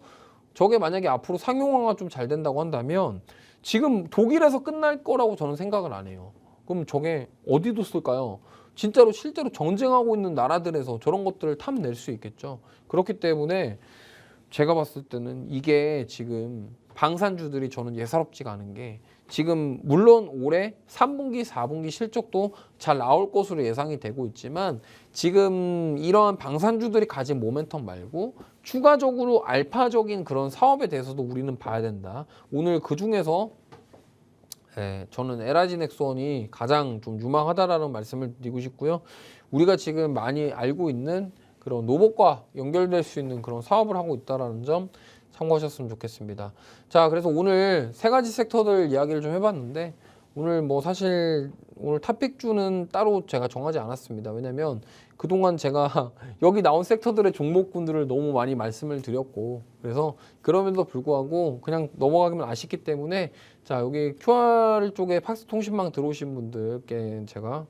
저게 만약에 앞으로 상용화가 좀 잘 된다고 한다면 지금 독일에서 끝날 거라고 저는 생각을 안 해요. 그럼 저게 어디도 쓸까요? 진짜로 실제로 전쟁하고 있는 나라들에서 저런 것들을 탐낼 수 있겠죠. 그렇기 때문에 제가 봤을 때는 이게 지금 방산주들이 저는 예사롭지가 않은 게 지금 물론 올해 3분기, 4분기 실적도 잘 나올 것으로 예상이 되고 있지만 지금 이러한 방산주들이 가진 모멘텀 말고 추가적으로 알파적인 그런 사업에 대해서도 우리는 봐야 된다. 오늘 그 중에서 저는 LIG넥스원이 가장 좀 유망하다라는 말씀을 드리고 싶고요. 우리가 지금 많이 알고 있는 그런 로봇과 연결될 수 있는 그런 사업을 하고 있다는 점 참고하셨으면 좋겠습니다. 자, 그래서 오늘 세 가지 섹터들 이야기를 좀 해봤는데 오늘 뭐 사실 오늘 탑픽주는 따로 제가 정하지 않았습니다. 왜냐면 그동안 제가 여기 나온 섹터들의 종목군들을 너무 많이 말씀을 드렸고 그래서 그럼에도 불구하고 그냥 넘어가기만 아쉽기 때문에 자, 여기 QR 쪽에 팍스통신망 들어오신 분들께 제가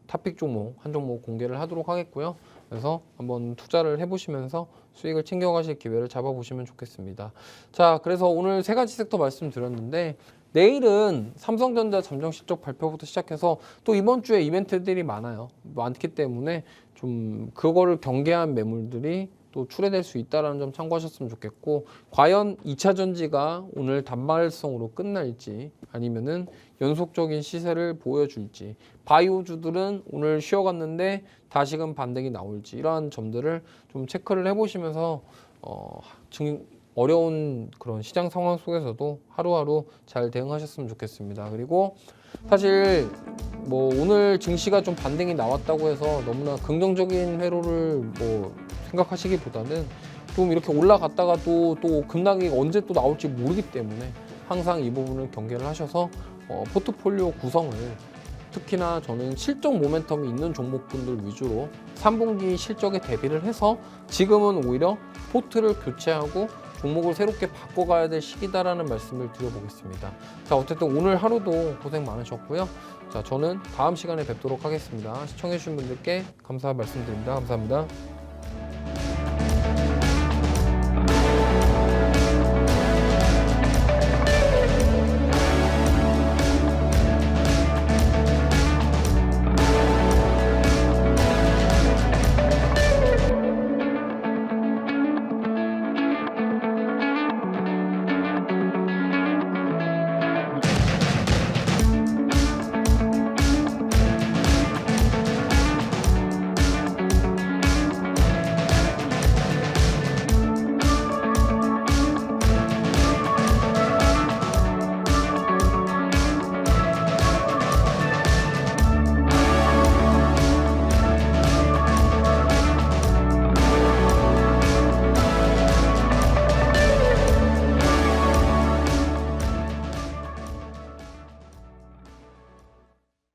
탑픽 종목 한 종목 공개를 하도록 하겠고요. 그래서 한번 투자를 해보시면서 수익을 챙겨가실 기회를 잡아보시면 좋겠습니다. 자, 그래서 오늘 세 가지 섹터 말씀드렸는데 내일은 삼성전자 잠정 실적 발표부터 시작해서 또 이번 주에 이벤트들이 많기 때문에 좀 그거를 경계한 매물들이 또 출회될 수 있다는 점 참고하셨으면 좋겠고 과연 2차 전지가 오늘 단발성으로 끝날지 아니면은 연속적인 시세를 보여줄지 바이오주들은 오늘 쉬어갔는데 다시금 반등이 나올지 이러한 점들을 좀 체크를 해보시면서 어려운 그런 시장 상황 속에서도 하루하루 잘 대응하셨으면 좋겠습니다. 그리고 사실 뭐 오늘 증시가 좀 반등이 나왔다고 해서 너무나 긍정적인 회로를 뭐 생각하시기보다는 좀 이렇게 올라갔다가 또 급락이 언제 또 나올지 모르기 때문에 항상 이 부분을 경계를 하셔서 포트폴리오 구성을 특히나 저는 실적 모멘텀이 있는 종목군들 위주로 3분기 실적에 대비를 해서 지금은 오히려 포트를 교체하고 종목을 새롭게 바꿔가야 될 시기다라는 말씀을 드려보겠습니다. 자, 어쨌든 오늘 하루도 고생 많으셨고요. 자, 저는 다음 시간에 뵙도록 하겠습니다. 시청해주신 분들께 감사 말씀드립니다. 감사합니다.